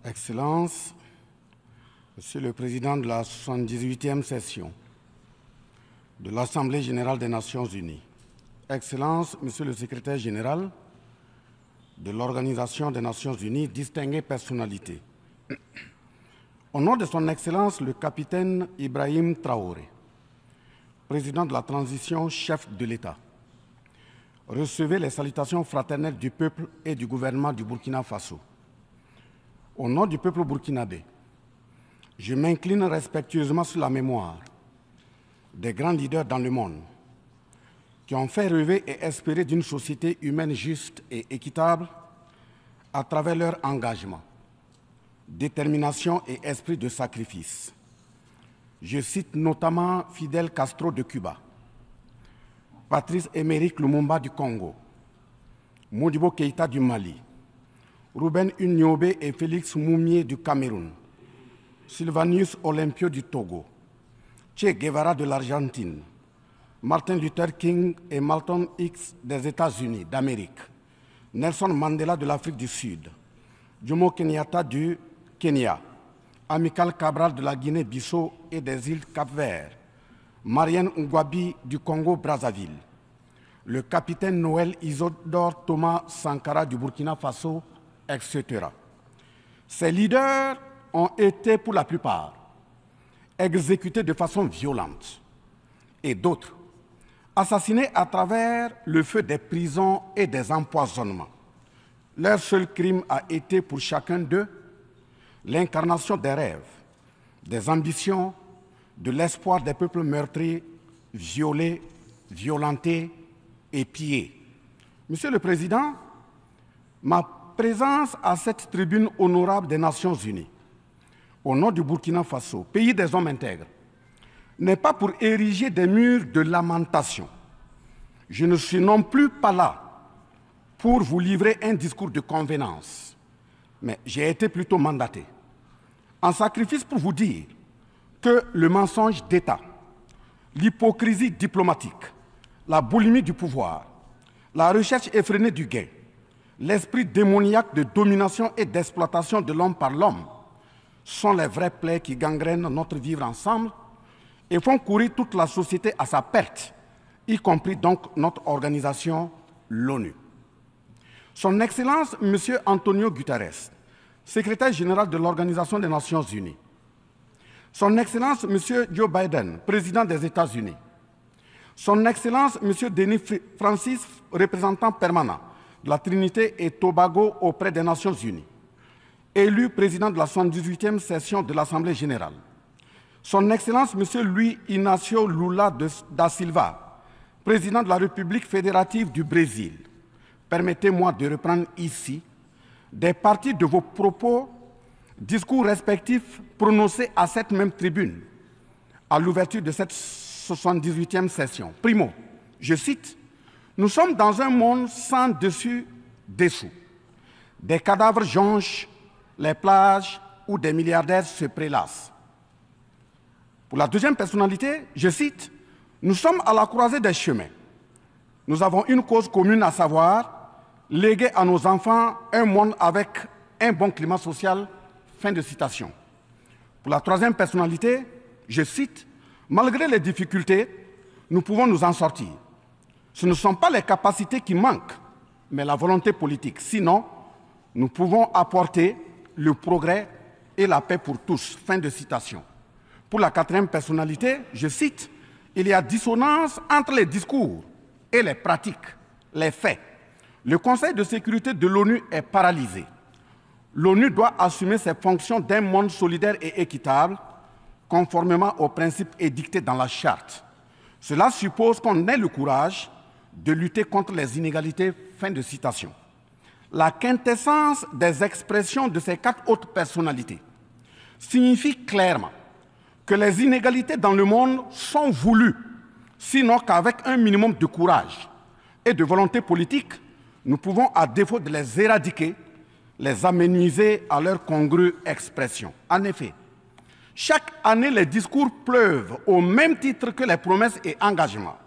Excellences, Monsieur le Président de la 78e session de l'Assemblée générale des Nations unies, Excellences, Monsieur le Secrétaire général de l'Organisation des Nations unies, distinguées personnalités, au nom de son Excellence le capitaine Ibrahim Traoré, président de la transition, chef de l'État, recevez les salutations fraternelles du peuple et du gouvernement du Burkina Faso. Au nom du peuple burkinabé, je m'incline respectueusement sur la mémoire des grands leaders dans le monde qui ont fait rêver et espérer d'une société humaine juste et équitable à travers leur engagement, détermination et esprit de sacrifice. Je cite notamment Fidel Castro de Cuba, Patrice Émeric Lumumba du Congo, Modibo Keïta du Mali, Ruben Unyobé et Félix Moumié du Cameroun, Sylvanus Olympio du Togo, Che Guevara de l'Argentine, Martin Luther King et Malcolm X des États-Unis d'Amérique, Nelson Mandela de l'Afrique du Sud, Jomo Kenyatta du Kenya, Amilcar Cabral de la Guinée-Bissau et des îles Cap-Vert, Marianne Ngouabi du Congo-Brazzaville, le capitaine Noël Isidore Thomas Sankara du Burkina Faso, etc. Ces leaders ont été, pour la plupart, exécutés de façon violente et d'autres assassinés à travers le feu des prisons et des empoisonnements. Leur seul crime a été pour chacun d'eux l'incarnation des rêves, des ambitions, de l'espoir des peuples meurtris, violés, violentés et pillés. Monsieur le Président, ma présence à cette tribune honorable des Nations unies, au nom du Burkina Faso, pays des hommes intègres, n'est pas pour ériger des murs de lamentation. Je ne suis non plus pas là pour vous livrer un discours de convenance, mais j'ai été plutôt mandaté en sacrifice pour vous dire que le mensonge d'État, l'hypocrisie diplomatique, la boulimie du pouvoir, la recherche effrénée du gain, l'esprit démoniaque de domination et d'exploitation de l'homme par l'homme sont les vraies plaies qui gangrènent notre vivre ensemble et font courir toute la société à sa perte, y compris donc notre organisation, l'ONU. Son Excellence, M. Antonio Guterres, secrétaire général de l'Organisation des Nations unies, Son Excellence, M. Joe Biden, président des États-Unis, Son Excellence, M. Denis Francis, représentant permanent de la Trinité et Tobago auprès des Nations unies, élu président de la 78e session de l'Assemblée générale, Son Excellence M. Luiz Inácio Lula da Silva, président de la République fédérative du Brésil, permettez-moi de reprendre ici des parties de vos propos, discours respectifs prononcés à cette même tribune à l'ouverture de cette 78e session. Primo, je cite, « Nous sommes dans un monde sans dessus-dessous. Des cadavres jonchent les plages où des milliardaires se prélassent. » Pour la deuxième personnalité, je cite, « Nous sommes à la croisée des chemins. Nous avons une cause commune, à savoir léguer à nos enfants un monde avec un bon climat social. » Fin de citation. Pour la troisième personnalité, je cite, « Malgré les difficultés, nous pouvons nous en sortir. Ce ne sont pas les capacités qui manquent, mais la volonté politique. Sinon, nous pouvons apporter le progrès et la paix pour tous. » Fin de citation. Pour la quatrième personnalité, je cite, « Il y a dissonance entre les discours et les pratiques, les faits. Le Conseil de sécurité de l'ONU est paralysé. L'ONU doit assumer ses fonctions d'un monde solidaire et équitable, conformément aux principes édictés dans la Charte. Cela suppose qu'on ait le courage de lutter contre les inégalités. » Fin de citation. La quintessence des expressions de ces quatre autres personnalités signifie clairement que les inégalités dans le monde sont voulues, sinon qu'avec un minimum de courage et de volonté politique, nous pouvons, à défaut de les éradiquer, les amenuiser à leur congrue expression. En effet, chaque année, les discours pleuvent au même titre que les promesses et engagements.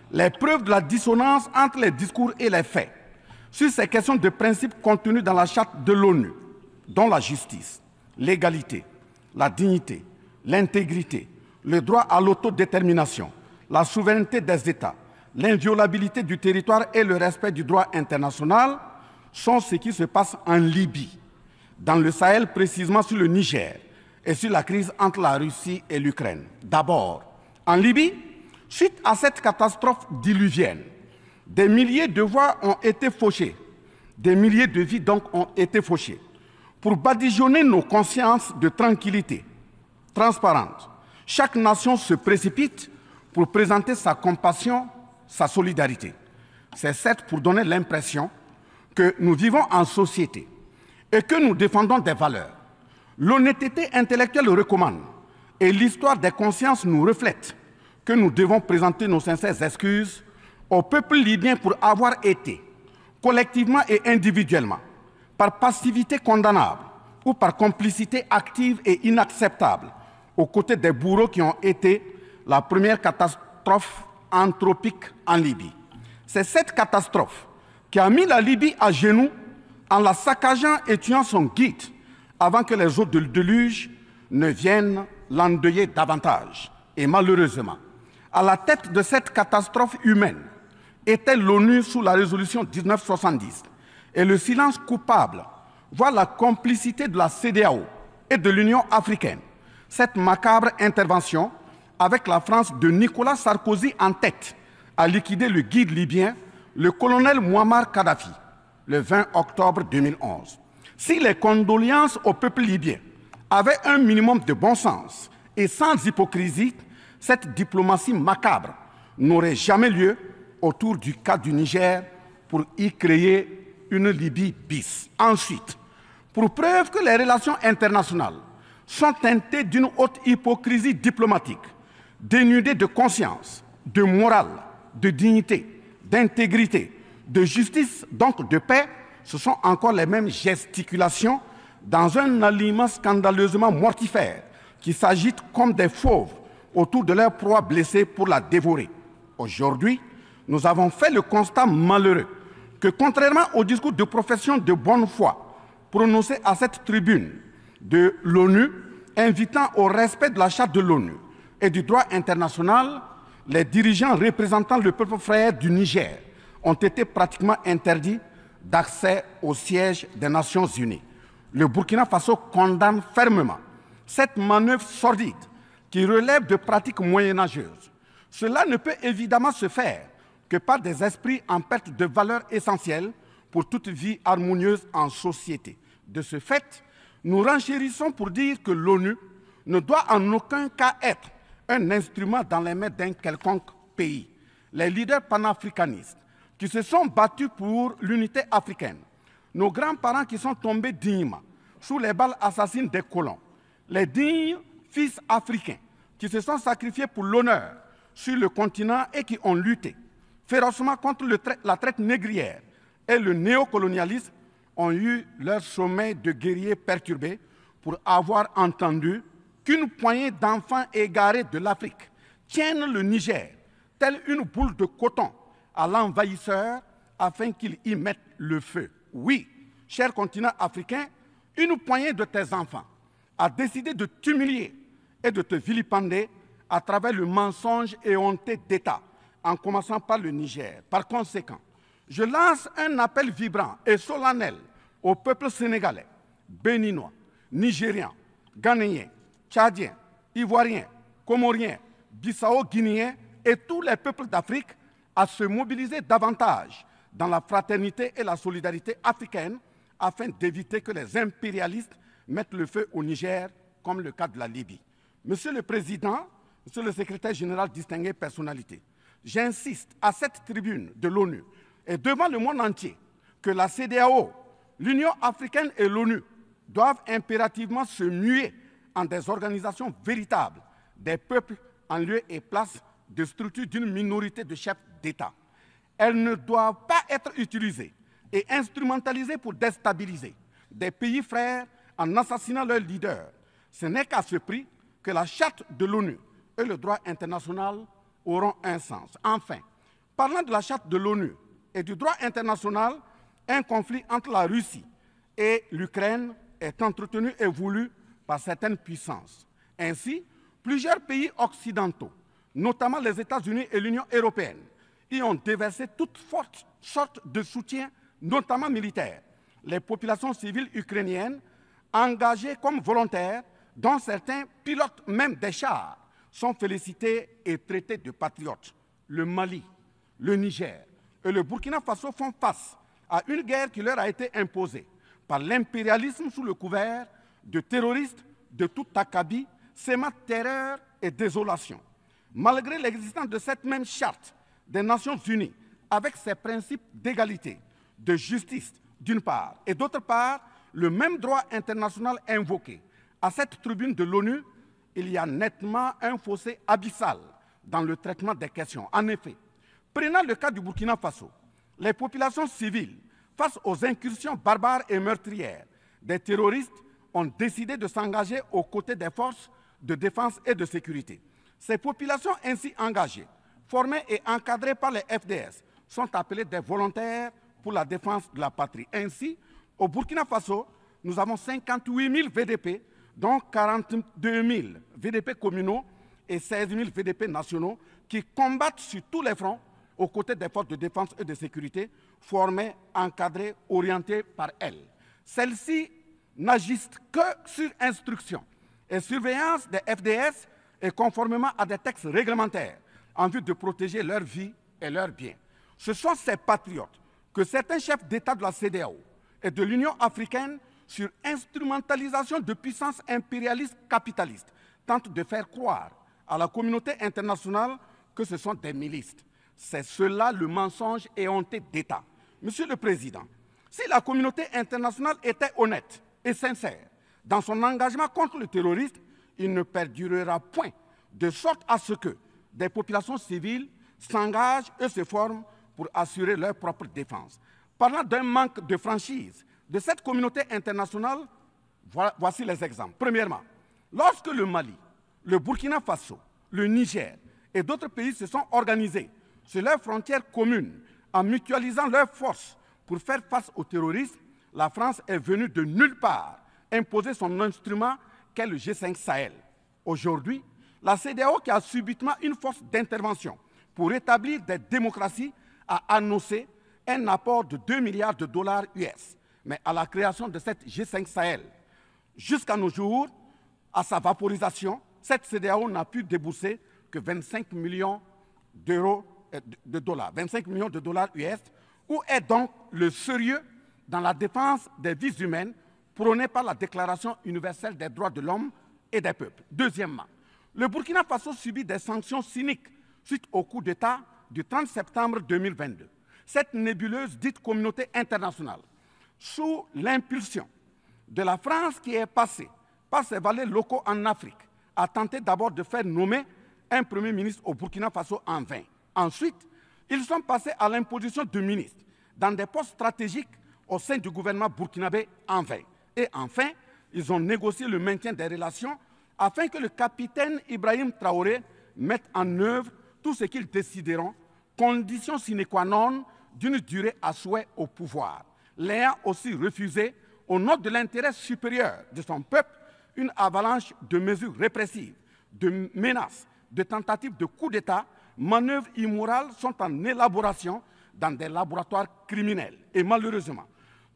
Les preuves de la dissonance entre les discours et les faits sur ces questions de principe contenues dans la Charte de l'ONU dont la justice, l'égalité, la dignité, l'intégrité, le droit à l'autodétermination, la souveraineté des États, l'inviolabilité du territoire et le respect du droit international sont ce qui se passe en Libye, dans le Sahel, précisément sur le Niger, et sur la crise entre la Russie et l'Ukraine. D'abord, en Libye, suite à cette catastrophe diluvienne, des milliers de voix ont été fauchées, des milliers de vies donc ont été fauchées, pour badigeonner nos consciences de tranquillité transparente. Chaque nation se précipite pour présenter sa compassion, sa solidarité. C'est certes pour donner l'impression que nous vivons en société et que nous défendons des valeurs. L'honnêteté intellectuelle le recommande et l'histoire des consciences nous reflète que nous devons présenter nos sincères excuses au peuple libyen pour avoir été, collectivement et individuellement, par passivité condamnable ou par complicité active et inacceptable, aux côtés des bourreaux qui ont été la première catastrophe anthropique en Libye. C'est cette catastrophe qui a mis la Libye à genoux en la saccageant et tuant son guide avant que les eaux de déluge ne viennent l'endeuiller davantage. Et malheureusement, à la tête de cette catastrophe humaine était l'ONU sous la résolution 1970. Et le silence coupable voit la complicité de la CEDEAO et de l'Union africaine. Cette macabre intervention, avec la France de Nicolas Sarkozy en tête, a liquidé le guide libyen, le colonel Muammar Kadhafi, le 20 octobre 2011. Si les condoléances au peuple libyen avaient un minimum de bon sens et sans hypocrisie, cette diplomatie macabre n'aurait jamais lieu autour du cas du Niger pour y créer une Libye bis. Ensuite, pour preuve que les relations internationales sont teintées d'une haute hypocrisie diplomatique, dénudées de conscience, de morale, de dignité, d'intégrité, de justice, donc de paix, ce sont encore les mêmes gesticulations dans un aliment scandaleusement mortifère qui s'agitent comme des fauves autour de leur proie blessée pour la dévorer. Aujourd'hui, nous avons fait le constat malheureux que, contrairement au discours de profession de bonne foi prononcé à cette tribune de l'ONU, invitant au respect de la Charte de l'ONU et du droit international, les dirigeants représentant le peuple frère du Niger ont été pratiquement interdits d'accès au siège des Nations Unies. Le Burkina Faso condamne fermement cette manœuvre sordide qui relève de pratiques moyenâgeuses. Cela ne peut évidemment se faire que par des esprits en perte de valeurs essentielles pour toute vie harmonieuse en société. De ce fait, nous renchérissons pour dire que l'ONU ne doit en aucun cas être un instrument dans les mains d'un quelconque pays. Les leaders panafricanistes qui se sont battus pour l'unité africaine, nos grands-parents qui sont tombés dignement sous les balles assassines des colons, les dignes fils africains qui se sont sacrifiés pour l'honneur sur le continent et qui ont lutté férocement contre la traite négrière et le néocolonialisme, ont eu leur sommeil de guerriers perturbé pour avoir entendu qu'une poignée d'enfants égarés de l'Afrique tiennent le Niger, telle une boule de coton, à l'envahisseur afin qu'il y mette le feu. Oui, cher continent africain, une poignée de tes enfants a décidé de t'humilier et de te vilipender à travers le mensonge éhonté d'État, en commençant par le Niger. Par conséquent, je lance un appel vibrant et solennel au peuple sénégalais, béninois, nigérian, ghanéen, tchadien, ivoirien, comorien, bissau-guinéen et tous les peuples d'Afrique à se mobiliser davantage dans la fraternité et la solidarité africaine afin d'éviter que les impérialistes mettent le feu au Niger, comme le cas de la Libye. Monsieur le Président, Monsieur le Secrétaire général, distingué personnalité, j'insiste à cette tribune de l'ONU et devant le monde entier que la CEDEAO, l'Union africaine et l'ONU doivent impérativement se muer en des organisations véritables des peuples en lieu et place de structures d'une minorité de chefs d'État. Elles ne doivent pas être utilisées et instrumentalisées pour déstabiliser des pays frères en assassinant leurs leaders. Ce n'est qu'à ce prix que la charte de l'ONU et le droit international auront un sens. Enfin, parlant de la charte de l'ONU et du droit international, un conflit entre la Russie et l'Ukraine est entretenu et voulu par certaines puissances. Ainsi, plusieurs pays occidentaux, notamment les États-Unis et l'Union européenne, y ont déversé toutes sortes de soutien, notamment militaire. Les populations civiles ukrainiennes, engagées comme volontaires, dont certains pilotent même des chars, sont félicités et traités de patriotes. Le Mali, le Niger et le Burkina Faso font face à une guerre qui leur a été imposée par l'impérialisme sous le couvert de terroristes de tout acabit, sémant terreur et désolation. Malgré l'existence de cette même charte des Nations Unies, avec ses principes d'égalité, de justice d'une part, et d'autre part, le même droit international invoqué, à cette tribune de l'ONU, il y a nettement un fossé abyssal dans le traitement des questions. En effet, prenant le cas du Burkina Faso, les populations civiles, face aux incursions barbares et meurtrières des terroristes, ont décidé de s'engager aux côtés des forces de défense et de sécurité. Ces populations ainsi engagées, formées et encadrées par les FDS, sont appelées des volontaires pour la défense de la patrie. Ainsi, au Burkina Faso, nous avons 58 000 VDP, dont 42 000 VDP communaux et 16 000 VDP nationaux, qui combattent sur tous les fronts aux côtés des forces de défense et de sécurité, formées, encadrées, orientées par elles. Celles-ci n'agissent que sur instruction et surveillance des FDS et conformément à des textes réglementaires en vue de protéger leur vie et leurs biens. Ce sont ces patriotes que certains chefs d'État de la CEDEAO et de l'Union africaine, sur instrumentalisation de puissances impérialistes capitalistes, tentent de faire croire à la communauté internationale que ce sont des milices. C'est cela le mensonge éhonté d'État. Monsieur le Président, si la communauté internationale était honnête et sincère dans son engagement contre le terrorisme, il ne perdurera point, de sorte à ce que des populations civiles s'engagent et se forment pour assurer leur propre défense. Parlant d'un manque de franchise de cette communauté internationale, voici les exemples. Premièrement, lorsque le Mali, le Burkina Faso, le Niger et d'autres pays se sont organisés sur leurs frontières communes en mutualisant leurs forces pour faire face au terrorisme, la France est venue de nulle part imposer son instrument qu'est le G5 Sahel. Aujourd'hui, la CEDEAO, qui a subitement une force d'intervention pour établir des démocraties, a annoncé un apport de 2 milliards de dollars US. Mais à la création de cette G5 Sahel, jusqu'à nos jours, à sa vaporisation, cette CEDEAO n'a pu débourser que 25 millions de dollars, 25 millions de dollars US. Où est donc le sérieux dans la défense des vies humaines prônée par la Déclaration universelle des droits de l'homme et des peuples? Deuxièmement, le Burkina Faso subit des sanctions cyniques suite au coup d'État du 30 septembre 2022. Cette nébuleuse dite communauté internationale, sous l'impulsion de la France qui est passée par ses valets locaux en Afrique, a tenté d'abord de faire nommer un Premier ministre au Burkina Faso en vain. Ensuite, ils sont passés à l'imposition de ministres dans des postes stratégiques au sein du gouvernement burkinabé en vain. Et enfin, ils ont négocié le maintien des relations afin que le capitaine Ibrahim Traoré mette en œuvre tout ce qu'ils décideront, condition sine qua non d'une durée à souhait au pouvoir. L'ayant aussi refusé, au nom de l'intérêt supérieur de son peuple, une avalanche de mesures répressives, de menaces, de tentatives de coup d'État, manœuvres immorales sont en élaboration dans des laboratoires criminels. Et malheureusement,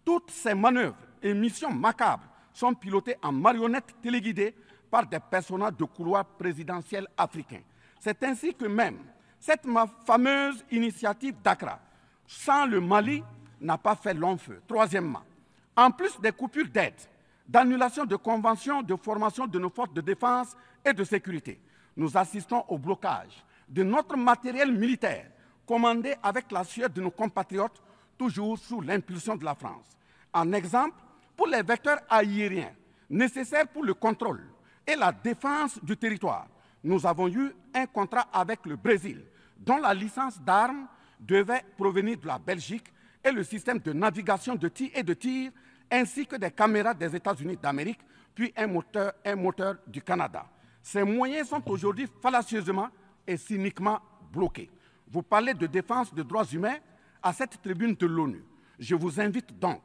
toutes ces manœuvres et missions macabres sont pilotées en marionnettes téléguidées par des personnages de couloir présidentiel africains. C'est ainsi que même cette fameuse initiative d'Accra, sans le Mali, n'a pas fait long feu. Troisièmement, en plus des coupures d'aide, d'annulation de conventions de formation de nos forces de défense et de sécurité, nous assistons au blocage de notre matériel militaire, commandé avec la sueur de nos compatriotes, toujours sous l'impulsion de la France. En exemple, pour les vecteurs aériens nécessaires pour le contrôle et la défense du territoire, nous avons eu un contrat avec le Brésil, dont la licence d'armes devait provenir de la Belgique, et le système de navigation de tir, ainsi que des caméras des États-Unis d'Amérique, puis un moteur du Canada. Ces moyens sont aujourd'hui fallacieusement et cyniquement bloqués. Vous parlez de défense des droits humains à cette tribune de l'ONU. Je vous invite donc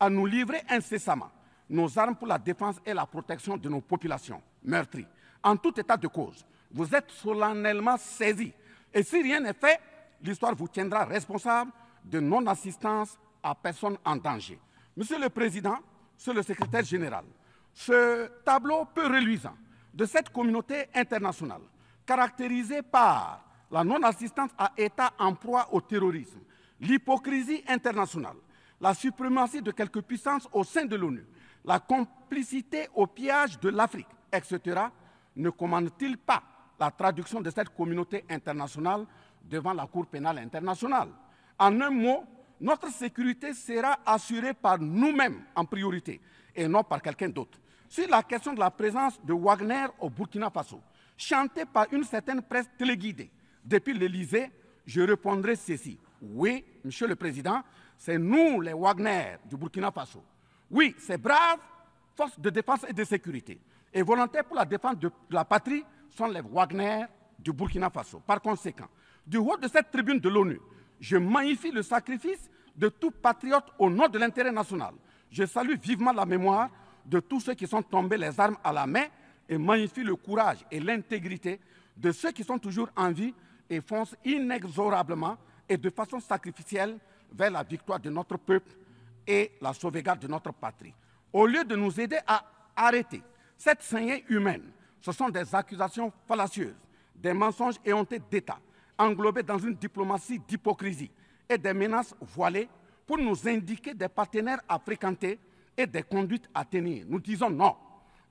à nous livrer incessamment nos armes pour la défense et la protection de nos populations meurtries. En tout état de cause, vous êtes solennellement saisis. Et si rien n'est fait, l'histoire vous tiendra responsable de non-assistance à personne en danger. Monsieur le Président, Monsieur le Secrétaire général, ce tableau peu reluisant de cette communauté internationale, caractérisée par la non-assistance à États en proie au terrorisme, l'hypocrisie internationale, la suprématie de quelques puissances au sein de l'ONU, la complicité au pillage de l'Afrique, etc., ne commande-t-il pas la traduction de cette communauté internationale devant la Cour pénale internationale? En un mot, notre sécurité sera assurée par nous-mêmes en priorité et non par quelqu'un d'autre. Sur la question de la présence de Wagner au Burkina Faso, chantée par une certaine presse téléguidée depuis l'Élysée, je répondrai ceci. Oui, Monsieur le Président, c'est nous les Wagner du Burkina Faso. Oui, ces braves forces de défense et de sécurité et volontaires pour la défense de la patrie sont les Wagner du Burkina Faso. Par conséquent, du haut de cette tribune de l'ONU, je magnifie le sacrifice de tout patriote au nom de l'intérêt national. Je salue vivement la mémoire de tous ceux qui sont tombés les armes à la main et magnifie le courage et l'intégrité de ceux qui sont toujours en vie et foncent inexorablement et de façon sacrificielle vers la victoire de notre peuple et la sauvegarde de notre patrie. Au lieu de nous aider à arrêter cette saignée humaine, ce sont des accusations fallacieuses, des mensonges éhontés d'État, englobés dans une diplomatie d'hypocrisie et des menaces voilées pour nous indiquer des partenaires à fréquenter et des conduites à tenir. Nous disons non.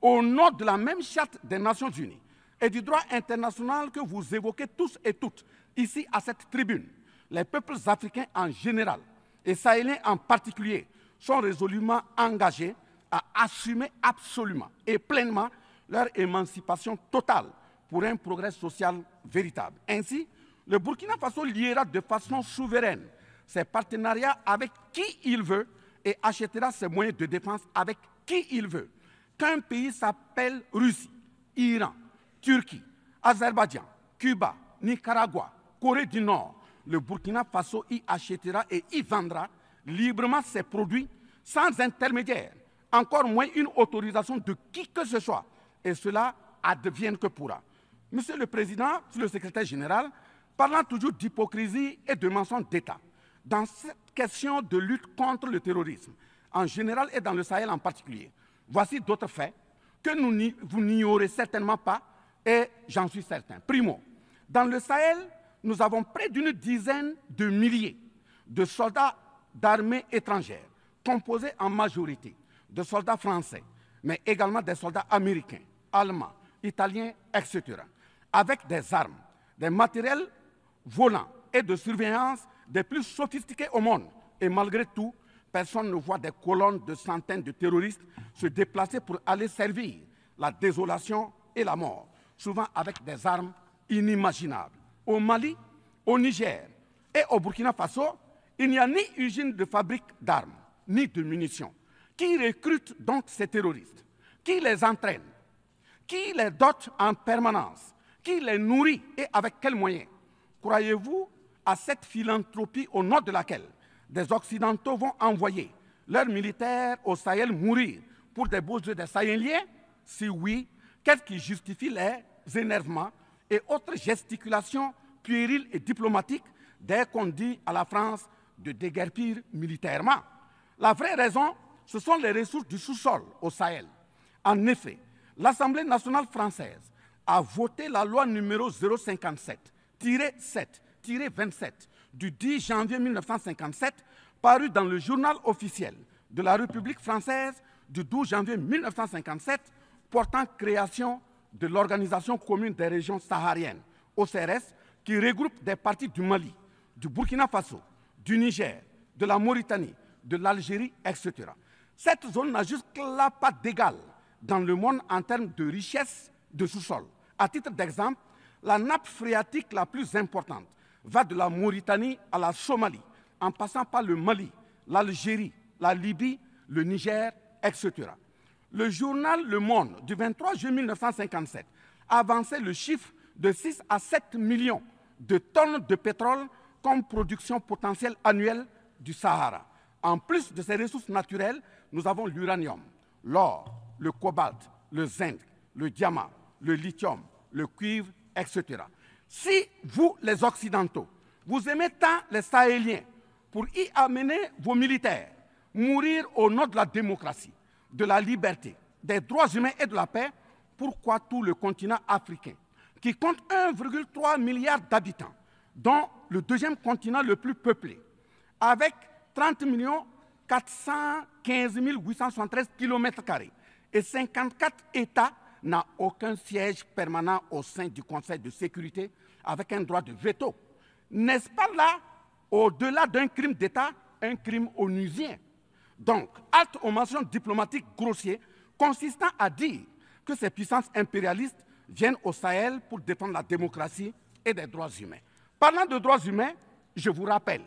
Au nom de la même charte des Nations Unies et du droit international que vous évoquez tous et toutes ici à cette tribune, les peuples africains en général et sahéliens en particulier sont résolument engagés à assumer absolument et pleinement leur émancipation totale pour un progrès social véritable. Ainsi, le Burkina Faso liera de façon souveraine ses partenariats avec qui il veut et achètera ses moyens de défense avec qui il veut. Qu'un pays s'appelle Russie, Iran, Turquie, Azerbaïdjan, Cuba, Nicaragua, Corée du Nord, le Burkina Faso y achètera et y vendra librement ses produits sans intermédiaire, encore moins une autorisation de qui que ce soit. Et cela advienne que pourra. Monsieur le Président, Monsieur le Secrétaire général, parlant toujours d'hypocrisie et de mensonges d'État, dans cette question de lutte contre le terrorisme, en général et dans le Sahel en particulier, voici d'autres faits que vous n'ignorez certainement pas et j'en suis certain. Primo, dans le Sahel, nous avons près d'une dizaine de milliers de soldats d'armées étrangères, composés en majorité de soldats français, mais également des soldats américains, allemands, italiens, etc., avec des armes, des matériels volants et de surveillance des plus sophistiqués au monde. Et malgré tout, personne ne voit des colonnes de centaines de terroristes se déplacer pour aller servir la désolation et la mort, souvent avec des armes inimaginables. Au Mali, au Niger et au Burkina Faso, il n'y a ni usine de fabrique d'armes, ni de munitions. Qui recrute donc ces terroristes? Qui les entraîne? Qui les dote en permanence? Qui les nourrit et avec quels moyens? Croyez-vous à cette philanthropie au nom de laquelle des Occidentaux vont envoyer leurs militaires au Sahel mourir pour des beaux yeux des Sahéliens? Si oui, qu'est-ce qui justifie les énervements et autres gesticulations puériles et diplomatiques dès qu'on dit à la France de déguerpir militairement? La vraie raison, ce sont les ressources du sous-sol au Sahel. En effet, l'Assemblée nationale française a voté la loi numéro 057-7-27 du 10 janvier 1957, parue dans le journal officiel de la République française du 12 janvier 1957, portant création de l'Organisation commune des régions sahariennes, OCRS, qui regroupe des parties du Mali, du Burkina Faso, du Niger, de la Mauritanie, de l'Algérie, etc. Cette zone n'a jusque-là pas d'égal dans le monde en termes de richesse de sous-sol. À titre d'exemple, la nappe phréatique la plus importante va de la Mauritanie à la Somalie, en passant par le Mali, l'Algérie, la Libye, le Niger, etc. Le journal Le Monde du 23 juillet 1957 avançait le chiffre de 6 à 7 millions de tonnes de pétrole comme production potentielle annuelle du Sahara. En plus de ces ressources naturelles, nous avons l'uranium, l'or, le cobalt, le zinc, le diamant, le lithium, le cuivre, etc. Si vous, les Occidentaux, vous aimez tant les Sahéliens pour y amener vos militaires, mourir au nom de la démocratie, de la liberté, des droits humains et de la paix, pourquoi tout le continent africain, qui compte 1,3 milliard d'habitants, dont le deuxième continent le plus peuplé, avec 30 415 873 km² et 54 États, n'a aucun siège permanent au sein du Conseil de sécurité avec un droit de veto. N'est-ce pas là, au-delà d'un crime d'État, un crime onusien? Donc, halte aux mentions diplomatiques grossiers consistant à dire que ces puissances impérialistes viennent au Sahel pour défendre la démocratie et des droits humains. Parlant de droits humains, je vous rappelle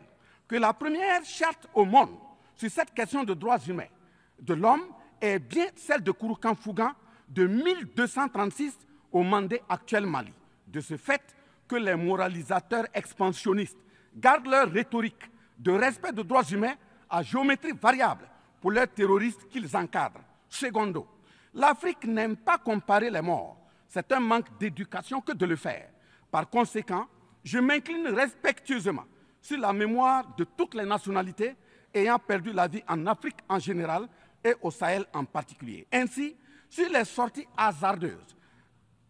que la première charte au monde sur cette question de droits humains de l'homme est bien celle de Kouroukan Fougan de 1236 au Mandé actuel Mali. De ce fait que les moralisateurs expansionnistes gardent leur rhétorique de respect des droits humains à géométrie variable pour leurs terroristes qu'ils encadrent. Secondo, l'Afrique n'aime pas comparer les morts. C'est un manque d'éducation que de le faire. Par conséquent, je m'incline respectueusement sur la mémoire de toutes les nationalités ayant perdu la vie en Afrique en général et au Sahel en particulier. Ainsi, sur les sorties hasardeuses,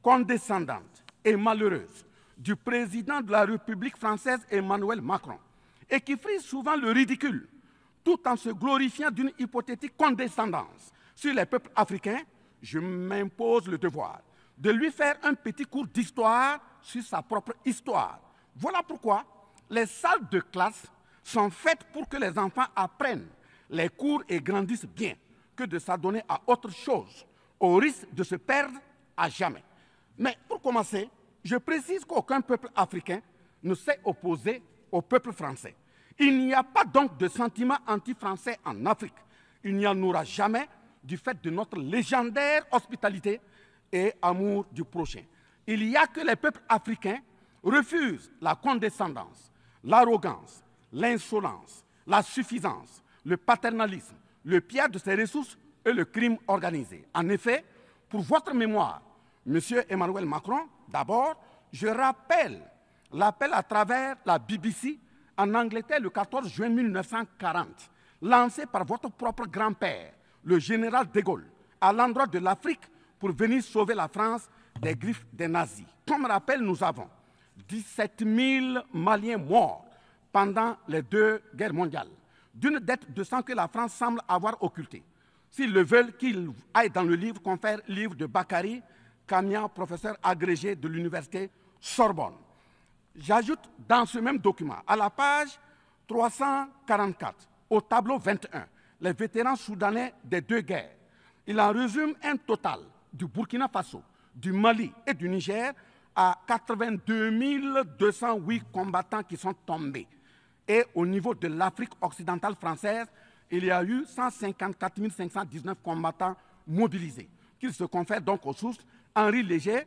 condescendantes et malheureuses du président de la République française Emmanuel Macron, et qui frise souvent le ridicule, tout en se glorifiant d'une hypothétique condescendance sur les peuples africains, je m'impose le devoir de lui faire un petit cours d'histoire sur sa propre histoire. Voilà pourquoi les salles de classe sont faites pour que les enfants apprennent les cours et grandissent bien, que de s'adonner à autre chose, au risque de se perdre à jamais. Mais pour commencer, je précise qu'aucun peuple africain ne s'est opposé au peuple français. Il n'y a pas donc de sentiment anti-français en Afrique. Il n'y en aura jamais du fait de notre légendaire hospitalité et amour du prochain. Il n'y a que les peuples africains refusent la condescendance, l'arrogance, l'insolence, la suffisance, le paternalisme, le pillage de ses ressources et le crime organisé. En effet, pour votre mémoire, Monsieur Emmanuel Macron, d'abord, je rappelle l'appel à travers la BBC en Angleterre le 14 juin 1940, lancé par votre propre grand-père, le général de Gaulle, à l'endroit de l'Afrique pour venir sauver la France des griffes des nazis. Comme rappel, nous avons 17 000 Maliens morts pendant les 2 guerres mondiales, d'une dette de sang que la France semble avoir occultée. S'ils le veulent, qu'ils aillent dans le livre, confère livre de Bakary Kamia, professeur agrégé de l'université Sorbonne. J'ajoute dans ce même document, à la page 344, au tableau 21, les vétérans soudanais des 2 guerres. Il en résume un total du Burkina Faso, du Mali et du Niger à 82 208 combattants qui sont tombés. Et au niveau de l'Afrique occidentale française, il y a eu 154 519 combattants mobilisés, qu'ils se confèrent donc aux sources Henri Léger,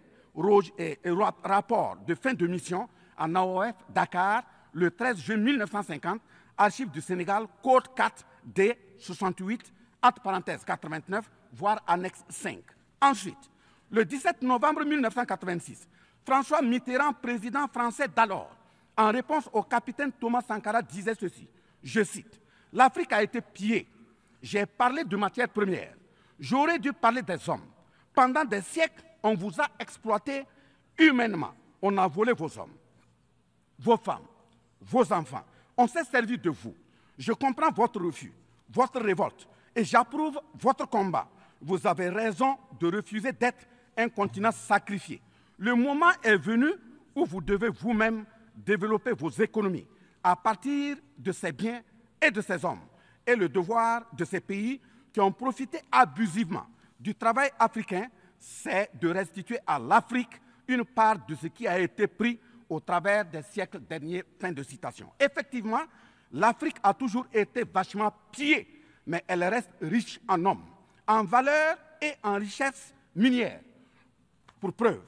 rapport de fin de mission en AOF Dakar, le 13 juin 1950, archives du Sénégal, code 4 D 68, entre parenthèses 89, voire annexe 5. Ensuite, le 17 novembre 1986, François Mitterrand, président français d'alors, en réponse au capitaine Thomas Sankara, disait ceci, je cite, « L'Afrique a été pillée. J'ai parlé de matières premières. J'aurais dû parler des hommes. Pendant des siècles, on vous a exploité humainement. On a volé vos hommes, vos femmes, vos enfants. On s'est servi de vous. Je comprends votre refus, votre révolte, et j'approuve votre combat. Vous avez raison de refuser d'être un continent sacrifié. Le moment est venu où vous devez vous-même développer vos économies à partir de ces biens et de ces hommes. Et le devoir de ces pays qui ont profité abusivement du travail africain, c'est de restituer à l'Afrique une part de ce qui a été pris au travers des siècles derniers. » Fin de citation. Effectivement, l'Afrique a toujours été vachement pillée, mais elle reste riche en hommes, en valeur et en richesse minière. Pour preuve,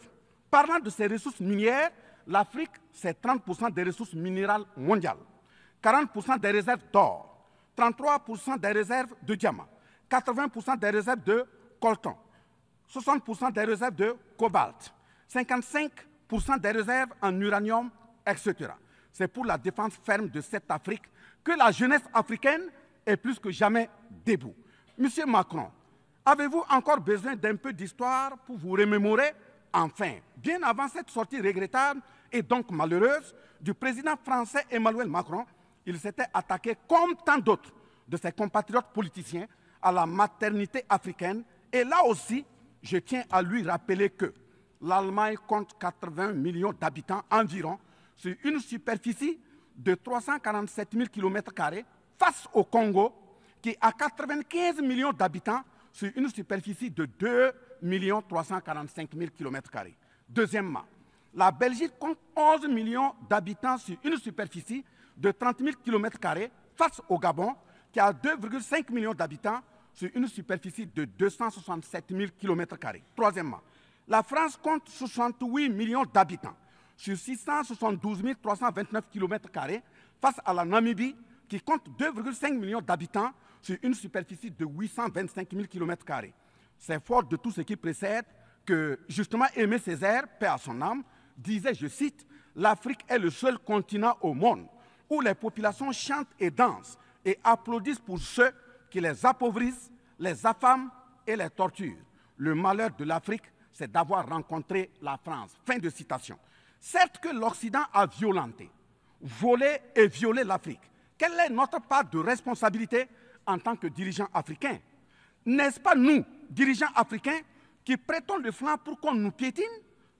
parlant de ses ressources minières, l'Afrique, c'est 30% des ressources minérales mondiales, 40% des réserves d'or, 33% des réserves de diamants, 80% des réserves de coltan, 60% des réserves de cobalt, 55% des réserves en uranium, etc. C'est pour la défense ferme de cette Afrique que la jeunesse africaine est plus que jamais debout. Monsieur Macron, avez-vous encore besoin d'un peu d'histoire pour vous remémorer? Enfin, bien avant cette sortie regrettable et donc malheureuse du président français Emmanuel Macron, il s'était attaqué, comme tant d'autres de ses compatriotes politiciens, à la maternité africaine. Et là aussi, je tiens à lui rappeler que l'Allemagne compte 80 millions d'habitants environ sur une superficie de 347 000 km² face au Congo, qui a 95 millions d'habitants sur une superficie de 2 345 000 km². Deuxièmement, la Belgique compte 11 millions d'habitants sur une superficie de 30 000 km² face au Gabon, qui a 2,5 millions d'habitants sur une superficie de 267 000 km². Troisièmement, la France compte 68 millions d'habitants sur 672 329 km² face à la Namibie, qui compte 2,5 millions d'habitants sur une superficie de 825 000 km². C'est fort de tout ce qui précède que, justement, Aimé Césaire, paix à son âme, disait, je cite, « L'Afrique est le seul continent au monde où les populations chantent et dansent et applaudissent pour ceux qui les appauvrissent, les affament et les torturent. Le malheur de l'Afrique, c'est d'avoir rencontré la France. » Fin de citation. Certes que l'Occident a violenté, volé et violé l'Afrique. Quelle est notre part de responsabilité en tant que dirigeants africains? N'est-ce pas nous, dirigeants africains, qui prêtons le flanc pour qu'on nous piétine?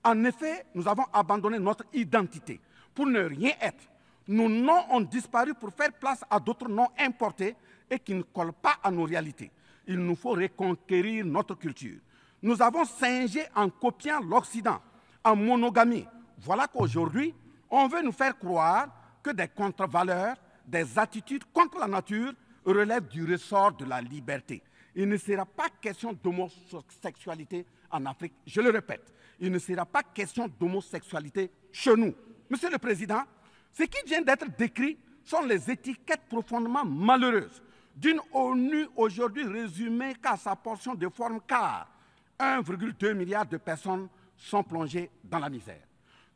En effet, nous avons abandonné notre identité pour ne rien être. Nos noms ont disparu pour faire place à d'autres noms importés et qui ne collent pas à nos réalités. Il nous faut reconquérir notre culture. Nous avons singé en copiant l'Occident, en monogamie. Voilà qu'aujourd'hui, on veut nous faire croire que des contre-valeurs, des attitudes contre la nature relèvent du ressort de la liberté. Il ne sera pas question d'homosexualité en Afrique. Je le répète, il ne sera pas question d'homosexualité chez nous. Monsieur le Président, ce qui vient d'être décrit sont les étiquettes profondément malheureuses d'une ONU aujourd'hui résumée qu'à sa portion de forme, car 1,2 milliard de personnes sont plongées dans la misère.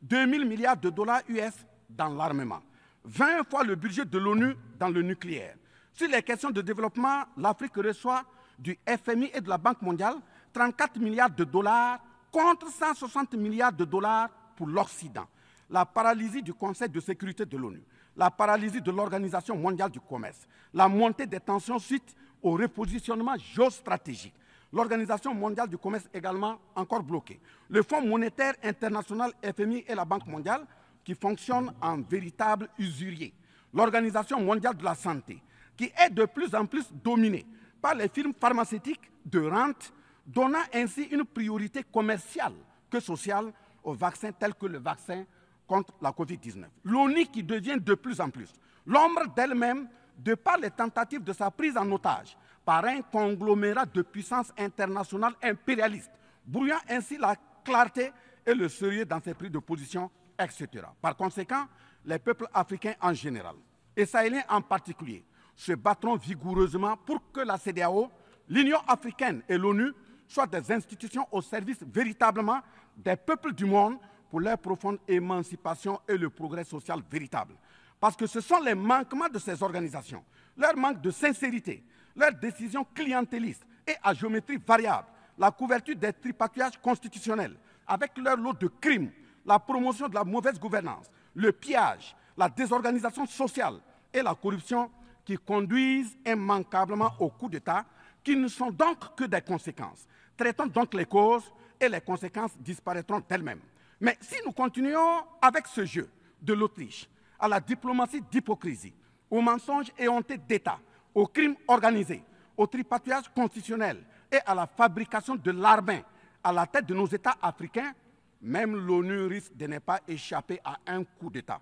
2 000 milliards de dollars US dans l'armement. 20 fois le budget de l'ONU dans le nucléaire. Sur les questions de développement, l'Afrique reçoit du FMI et de la Banque mondiale 34 milliards de dollars contre 160 milliards de dollars pour l'Occident. La paralysie du Conseil de sécurité de l'ONU, la paralysie de l'Organisation mondiale du commerce, la montée des tensions suite au repositionnement géostratégique. L'Organisation mondiale du commerce également encore bloquée. Le Fonds monétaire international, FMI et la Banque mondiale qui fonctionnent en véritable usurier. L'Organisation mondiale de la santé qui est de plus en plus dominée par les firmes pharmaceutiques de rente, donnant ainsi une priorité commerciale que sociale aux vaccins tels que le vaccin contre la Covid-19. L'ONU qui devient de plus en plus l'ombre d'elle-même de par les tentatives de sa prise en otage par un conglomérat de puissances internationales impérialistes, brouillant ainsi la clarté et le sérieux dans ses prises de position, etc. Par conséquent, les peuples africains en général, et sahéliens en particulier, se battront vigoureusement pour que la CEDEAO, l'Union africaine et l'ONU soient des institutions au service véritablement des peuples du monde pour leur profonde émancipation et le progrès social véritable. Parce que ce sont les manquements de ces organisations, leur manque de sincérité, leurs décisions clientélistes et à géométrie variable, la couverture des tripatouillages constitutionnels, avec leur lot de crimes, la promotion de la mauvaise gouvernance, le pillage, la désorganisation sociale et la corruption qui conduisent immanquablement au coup d'État, qui ne sont donc que des conséquences. Traitons donc les causes et les conséquences disparaîtront d'elles-mêmes. Mais si nous continuons avec ce jeu de l'Autriche, à la diplomatie d'hypocrisie, aux mensonges éhontés d'État, aux crimes organisés, au tripatouillage constitutionnel et à la fabrication de l'armée à la tête de nos États africains, même l'ONU risque de ne pas échapper à un coup d'État.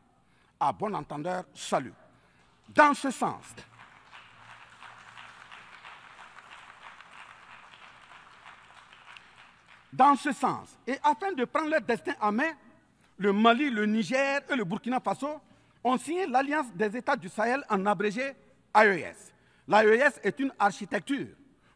À bon entendeur, salut. Dans ce sens, et afin de prendre leur destin en main, le Mali, le Niger et le Burkina Faso ont signé l'Alliance des États du Sahel en abrégé AES. L'AES est une architecture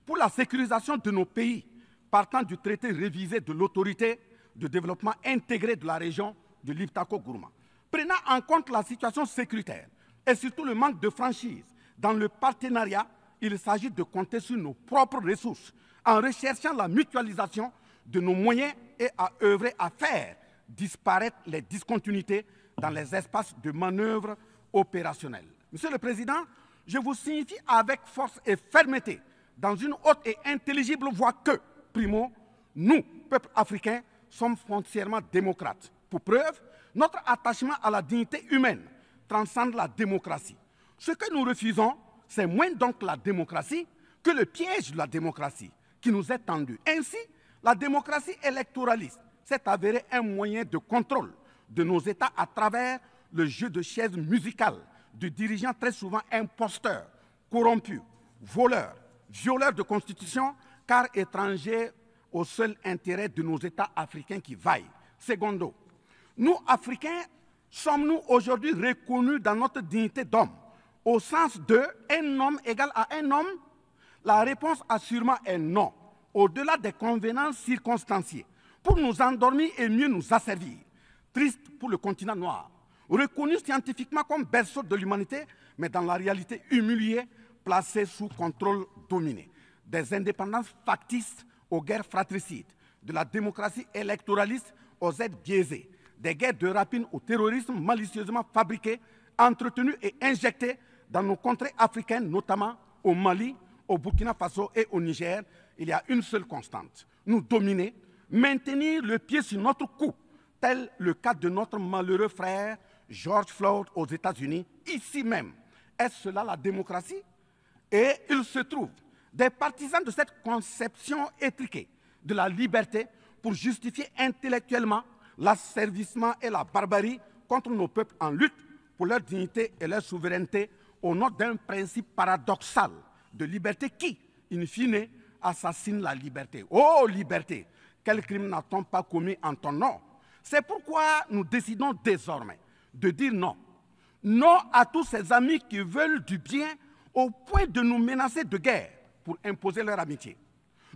pour la sécurisation de nos pays, partant du traité révisé de l'autorité de développement intégré de la région de l'Iptako-Gourma. Prenant en compte la situation sécuritaire et surtout le manque de franchise dans le partenariat, il s'agit de compter sur nos propres ressources en recherchant la mutualisation de nos moyens et à œuvrer à faire disparaître les discontinuités dans les espaces de manœuvre opérationnels. Monsieur le Président, je vous signifie avec force et fermeté, dans une haute et intelligible voix que, primo, nous, peuple africain, sommes foncièrement démocrates. Pour preuve, notre attachement à la dignité humaine transcende la démocratie. Ce que nous refusons, c'est moins donc la démocratie que le piège de la démocratie qui nous est tendu. Ainsi, la démocratie électoraliste s'est avérée un moyen de contrôle de nos États à travers le jeu de chaises musicales de dirigeants très souvent imposteurs, corrompus, voleurs, violeurs de constitution, car étrangers au seul intérêt de nos États africains qui vaillent. Secondo, nous, Africains, sommes-nous aujourd'hui reconnus dans notre dignité d'homme, au sens de un homme égal à un homme? La réponse assurément est non, au-delà des convenances circonstanciées, pour nous endormir et mieux nous asservir. Triste pour le continent noir, reconnu scientifiquement comme berceau de l'humanité, mais dans la réalité humilié, placé sous contrôle dominé. Des indépendances factices aux guerres fratricides, de la démocratie électoraliste aux aides biaisées, des guerres de rapine au terrorisme malicieusement fabriquées, entretenues et injectées dans nos contrées africaines, notamment au Mali, au Burkina Faso et au Niger. Il y a une seule constante, nous dominer, maintenir le pied sur notre cou, tel le cas de notre malheureux frère George Floyd aux États-Unis, ici même. Est-ce cela la démocratie? Et il se trouve des partisans de cette conception étriquée de la liberté pour justifier intellectuellement l'asservissement et la barbarie contre nos peuples en lutte pour leur dignité et leur souveraineté au nom d'un principe paradoxal de liberté qui, in fine, assassine la liberté. Oh liberté, quel crime n'a-t-on pas commis en ton nom? C'est pourquoi nous décidons désormais de dire non. Non à tous ces amis qui veulent du bien au point de nous menacer de guerre pour imposer leur amitié.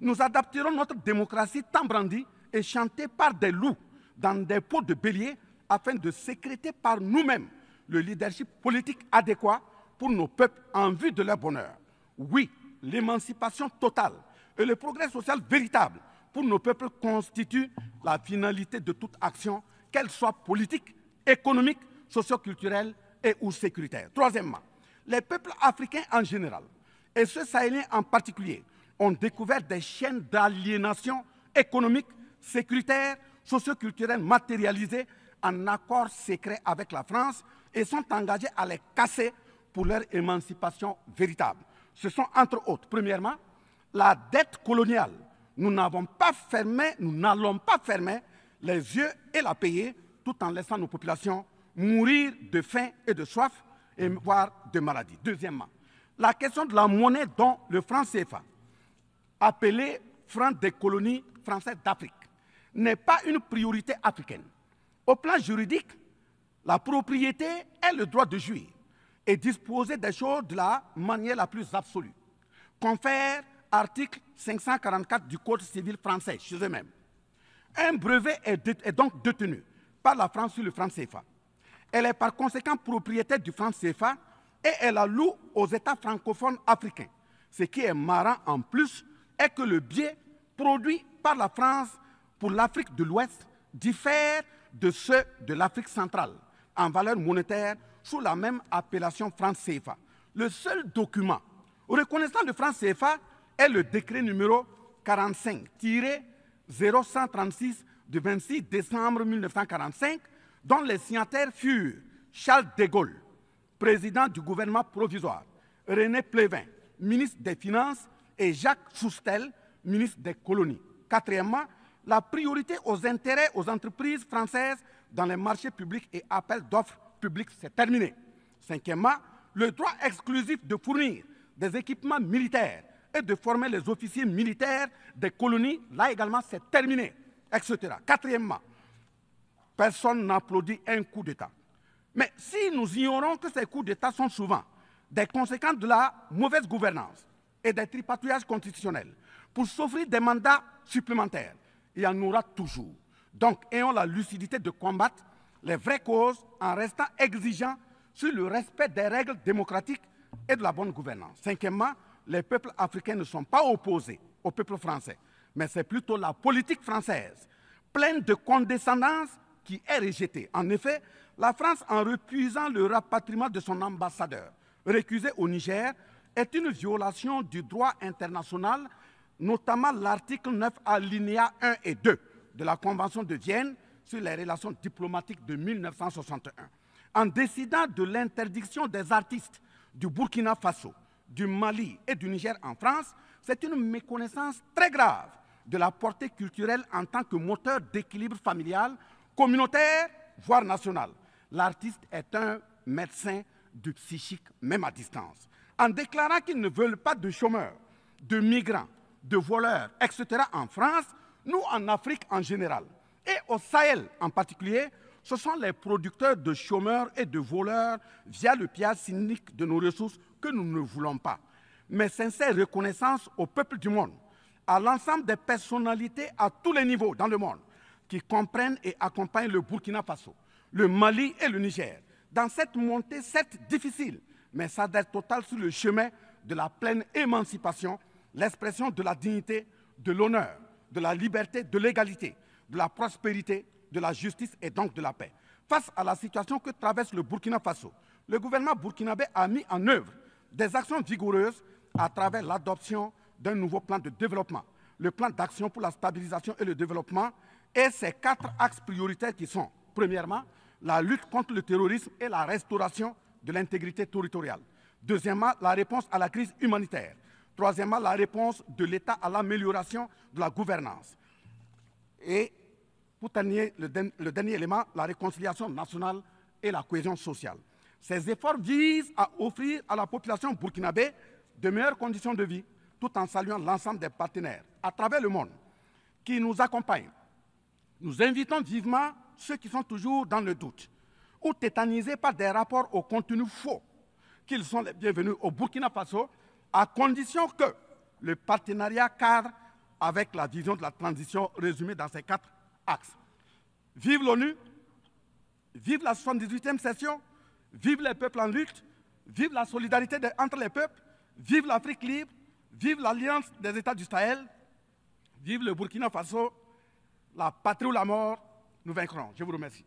Nous adapterons notre démocratie tant brandie et chantée par des loups dans des pots de bélier afin de sécréter par nous-mêmes le leadership politique adéquat pour nos peuples en vue de leur bonheur. Oui, l'émancipation totale et le progrès social véritable pour nos peuples constituent la finalité de toute action, qu'elle soit politique, économique, socio-culturelle et ou sécuritaire. Troisièmement, les peuples africains en général, et ceux sahéliens en particulier, ont découvert des chaînes d'aliénation économique, sécuritaire, socio-culturelle matérialisées en accord secret avec la France et sont engagés à les casser pour leur émancipation véritable. Ce sont entre autres, premièrement, la dette coloniale. Nous n'allons pas fermer les yeux et la payer tout en laissant nos populations mourir de faim et de soif et voire de maladie. Deuxièmement, la question de la monnaie dont le franc CFA, appelé franc des colonies françaises d'Afrique, n'est pas une priorité africaine. Au plan juridique, la propriété est le droit de jouir et disposer des choses de la manière la plus absolue. Confère article 544 du Code civil français chez eux-mêmes. Un brevet est donc détenu par la France sur le franc CFA. Elle est par conséquent propriétaire du franc CFA et elle la loue aux États francophones africains. Ce qui est marrant en plus est que le biais produit par la France pour l'Afrique de l'Ouest diffère de ceux de l'Afrique centrale en valeur monétaire sous la même appellation franc CFA. Le seul document reconnaissant le franc CFA est le décret numéro 45-0136 du 26 décembre 1945, dont les signataires furent Charles de Gaulle, président du gouvernement provisoire, René Pleven, ministre des Finances, et Jacques Soustel, ministre des Colonies. Quatrièmement, la priorité aux intérêts aux entreprises françaises dans les marchés publics et appels d'offres publics, c'est terminé. Cinquièmement, le droit exclusif de fournir des équipements militaires et de former les officiers militaires des colonies, là également c'est terminé, etc. Quatrièmement, personne n'applaudit un coup d'État. Mais si nous ignorons que ces coups d'État sont souvent des conséquences de la mauvaise gouvernance et des tripatouillages constitutionnels pour s'offrir des mandats supplémentaires. Il y en aura toujours. Donc, ayons la lucidité de combattre les vraies causes en restant exigeants sur le respect des règles démocratiques et de la bonne gouvernance. Cinquièmement, les peuples africains ne sont pas opposés au peuple français, mais c'est plutôt la politique française, pleine de condescendance, qui est rejetée. En effet, la France, en refusant le rapatriement de son ambassadeur récusé au Niger, est une violation du droit international, notamment l'article 9 alinéa 1 et 2 de la Convention de Vienne sur les relations diplomatiques de 1961. En décidant de l'interdiction des artistes du Burkina Faso, du Mali et du Niger en France, c'est une méconnaissance très grave de la portée culturelle en tant que moteur d'équilibre familial, communautaire, voire national. L'artiste est un médecin du psychique, même à distance. En déclarant qu'ils ne veulent pas de chômeurs, de migrants, de voleurs, etc. en France, nous en Afrique en général, et au Sahel en particulier, ce sont les producteurs de chômeurs et de voleurs via le pillage cynique de nos ressources que nous ne voulons pas. Mais sincère reconnaissance au peuple du monde, à l'ensemble des personnalités à tous les niveaux dans le monde qui comprennent et accompagnent le Burkina Faso, le Mali et le Niger dans cette montée, certes difficile, mais s'adresse totale sur le chemin de la pleine émancipation, l'expression de la dignité, de l'honneur, de la liberté, de l'égalité, de la prospérité, de la justice et donc de la paix. Face à la situation que traverse le Burkina Faso, le gouvernement burkinabé a mis en œuvre des actions vigoureuses à travers l'adoption d'un nouveau plan de développement, le plan d'action pour la stabilisation et le développement, et ses 4 axes prioritaires qui sont, premièrement, la lutte contre le terrorisme et la restauration de l'intégrité territoriale. Deuxièmement, la réponse à la crise humanitaire. Troisièmement, la réponse de l'État à l'amélioration de la gouvernance. Et pour terminer, le dernier élément, la réconciliation nationale et la cohésion sociale. Ces efforts visent à offrir à la population burkinabé de meilleures conditions de vie, tout en saluant l'ensemble des partenaires à travers le monde qui nous accompagnent. Nous invitons vivement ceux qui sont toujours dans le doute ou tétanisés par des rapports au contenu faux qu'ils sont les bienvenus au Burkina Faso, à condition que le partenariat cadre avec la vision de la transition résumée dans ces 4 axes. Vive l'ONU, vive la 78e session, vive les peuples en lutte, vive la solidarité entre les peuples, vive l'Afrique libre, vive l'Alliance des États du Sahel, vive le Burkina Faso, la patrie ou la mort, nous vaincrons. Je vous remercie.